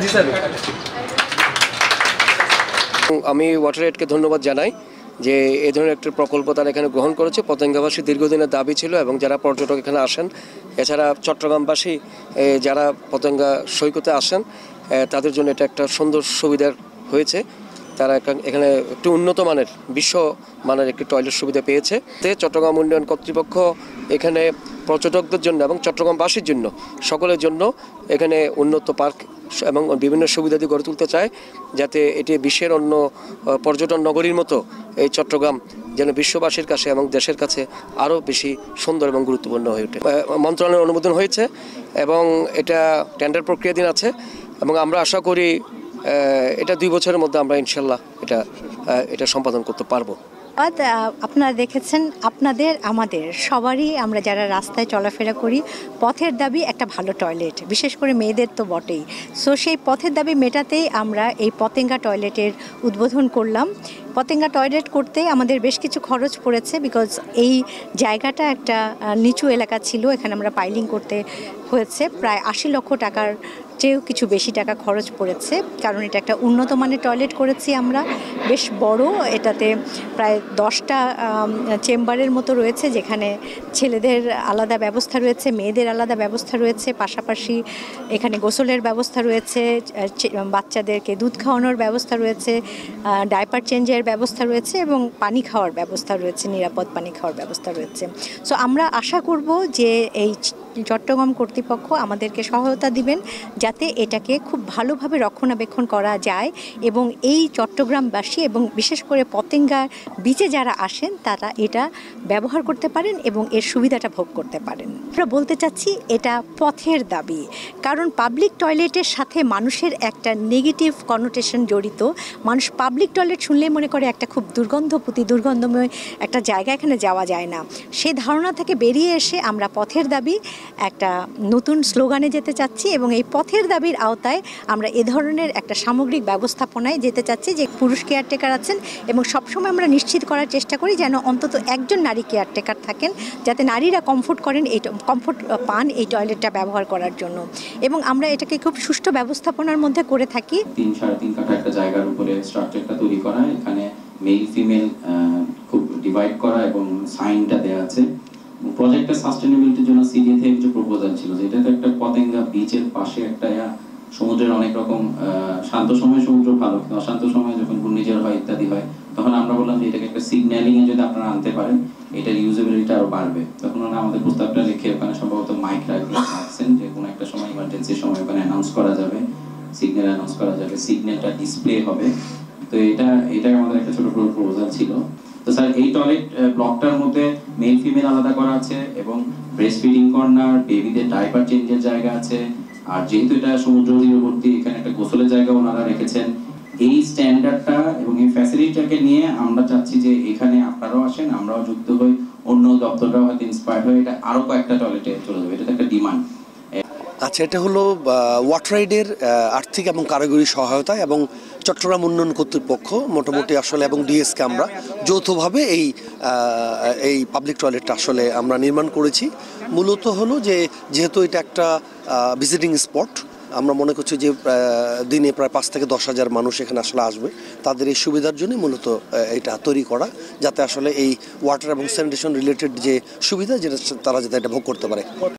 জি sir. আমি ওয়াটারএডকে ধন্যবাদ জানাই যে এই ধরনের একটা প্রকল্প তারা এখানে গ্রহণ করেছে। পতেঙ্গাবাসী দীর্ঘদিনের দাবি ছিল এবং যারা পর্যটক এখানে আসেন, এছাড়া চট্টগ্রামবাসী যারা পতেঙ্গা সৈকতে আসেন তাদের জন্য এটা একটা সুন্দর সুবিধার হয়েছে। তারা এখানে একটু উন্নত মানের বিশ্ব মানের একটি টয়লেট সুবিধা পেয়েছে। চট্টগ্রাম উন্নয়ন কর্তৃপক্ষ এখানে পর্যটকদের জন্য এবং চট্টগ্রামবাসীর জন্য সকলের জন্য এখানে উন্নত পার্ক এবং বিভিন্ন সুবিধাদি গড়ে তুলতে চায়, যাতে এটি বিশ্বের অন্য পর্যটন নগরীর মতো এই চট্টগ্রাম যেন বিশ্ববাসীর কাছে এবং দেশের কাছে আরও বেশি সুন্দর এবং গুরুত্বপূর্ণ হয়ে ওঠে। মন্ত্রণালয়ের অনুমোদন হয়েছে এবং এটা টেন্ডার প্রক্রিয়াধীন আছে এবং আমরা আশা করি এটা 2 বছরের মধ্যে আমরা ইনশাল্লাহ এটা সম্পাদন করতে পারবো। আপনারা দেখেছেন, আপনাদের আমাদের সবারই, আমরা যারা রাস্তায় চলাফেরা করি, পথের দাবি একটা ভালো টয়লেট, বিশেষ করে মেয়েদের তো বটেই। সো সেই পথের দাবি মেটাতেই আমরা এই পতেঙ্গা টয়লেটের উদ্বোধন করলাম। পতেঙ্গা টয়লেট করতে আমাদের বেশ কিছু খরচ পড়েছে, বিকজ এই জায়গাটা একটা নিচু এলাকা ছিল, এখানে আমরা পাইলিং করতে হয়েছে। প্রায় 80 লক্ষ টাকার চেয়েও কিছু বেশি টাকা খরচ পড়েছে, কারণ এটা একটা উন্নত মানের টয়লেট করেছি আমরা, বেশ বড়। এটাতে প্রায় 10টা চেম্বারের মতো রয়েছে, যেখানে ছেলেদের আলাদা ব্যবস্থা রয়েছে, মেয়েদের আলাদা ব্যবস্থা রয়েছে, পাশাপাশি এখানে গোসলের ব্যবস্থা রয়েছে, বাচ্চাদেরকে দুধ খাওয়ানোর ব্যবস্থা রয়েছে, ডাইপার চেঞ্জের ব্যবস্থা রয়েছে এবং পানি খাওয়ার ব্যবস্থা রয়েছে, নিরাপদ পানি খাওয়ার ব্যবস্থা রয়েছে। সো আমরা আশা করব যে এই চট্টগ্রাম কর্তৃপক্ষ আমাদেরকে সহায়তা দিবেন, যাতে এটাকে খুব ভালোভাবে রক্ষণাবেক্ষণ করা যায় এবং এই চট্টগ্রামবাসী এবং বিশেষ করে পতেঙ্গা বিচে যারা আসেন তারা এটা ব্যবহার করতে পারেন এবং এর সুবিধাটা ভোগ করতে পারেন। আমরা বলতে চাচ্ছি এটা পথের দাবি, কারণ পাবলিক টয়লেটের সাথে মানুষের একটা নেগেটিভ কনোটেশন জড়িত। মানুষ পাবলিক টয়লেট শুনলেই মনে করে একটা খুব দুর্গন্ধময় একটা জায়গা, এখানে যাওয়া যায় না। সেই ধারণা থেকে বেরিয়ে এসে আমরা পথের দাবি একটা নতুন স্লোগানে যেতে চাচ্ছি এবং এই পথের দাবির আওতায় আমরা এ ধরনের একটা সামগ্রিক ব্যবস্থাপনায় যেতে চাচ্ছি, যে পুরুষ কেয়ারটেকার আছেন এবং সবসময় আমরা নিশ্চিত করার চেষ্টা করি যেন অন্তত একজন নারী কেয়ারটেকার থাকেন, যাতে নারীরা কমফোর্ট পান এই টয়লেটটা ব্যবহার করার জন্য। এবং আমরা এটাকে খুব সুষ্ঠু ব্যবস্থাপনার মধ্যে করে থাকি। 3-3.5 কাঠা একটা জায়গার উপরে স্ট্রাকচারটা তৈরি করা, এখানে মেল ফিমেল খুব ডিভাইড করা এবং সাইনটা দেওয়া আছে। প্রজেক্টটা সাস্টেনেবিলিটির জন্য সিডিএ থেকে কিছু প্রপোজাল ছিল, যেটা তো একটা পতেঙ্গা বিচের পাশে একটা সমুদ্রের অনেক রকম শান্ত সময় সমুদ্র ভালো, কিন্তু অশান্ত সময় যখন ঘূর্ণিঝড় হয় ইত্যাদি হয়, তখন আমরা বললাম যে এটাকে একটা সিগন্যালিং এ যদি আপনারা আনতে পারেন এটার ইউজেবিলিটি আরো বাড়বে। তখন ওরা আমাদের প্রস্তাবটা লিখে ওখানে সম্ভবত মাইক রাখছেন, যে কোনো একটা সময় ইমার্জেন্সির সময় ওখানে অ্যানাউন্স করা যাবে, সিগন্যাল অ্যানাউন্স করা যাবে, সিগন্যালটা ডিসপ্লে হবে। তো এটাই আমাদের একটা ছোট প্রপোজাল ছিল। তো স্যার, এই টয়লেট ব্লকটার মধ্যে মেল ফিমেল আলাদা করা আছে এবং ব্রেস্ট ফিডিং কর্নার, বেবিদের ডাইপার চেঞ্জের জায়গা আছে। আর যেহেতু এটা সমুদ্র তীরবর্তী, এখানে একটা গোসলের জায়গা ওনারা রেখেছেন। এই স্ট্যান্ডার্ডটা এবং এই ফ্যাসিলিটিটাকে নিয়ে আমরা চাচ্ছি যে এখানে আপনারাও আসেন, আমরাও যুক্ত হই, অন্য দপ্তররাও হয়তো ইন্সপায়ার্ড হয়ে এটা আরো কয়েকটা টয়লেটে চলে যাবে। এটা একটা ডিমান্ড। আচ্ছা, এটা হলো ওয়াটারএডের আর্থিক এবং কারিগরি সহায়তা এবং চট্টগ্রাম উন্নয়ন কর্তৃপক্ষ মোটামুটি আসলে এবং ডিএসকে আমরা যৌথভাবে এই পাবলিক টয়লেটটা আসলে আমরা নির্মাণ করেছি। মূলত হলো যেহেতু এটা একটা ভিজিটিং স্পট, আমরা মনে করছি যে দিনে প্রায় 5 থেকে 10 হাজার মানুষ এখানে আসলে আসবে, তাদের এই সুবিধার জন্য মূলত এটা তৈরি করা, যাতে আসলে এই ওয়াটার এবং স্যানিটেশন রিলেটেড যে সুবিধা, যেটা তারা যাতে এটা ভোগ করতে পারে।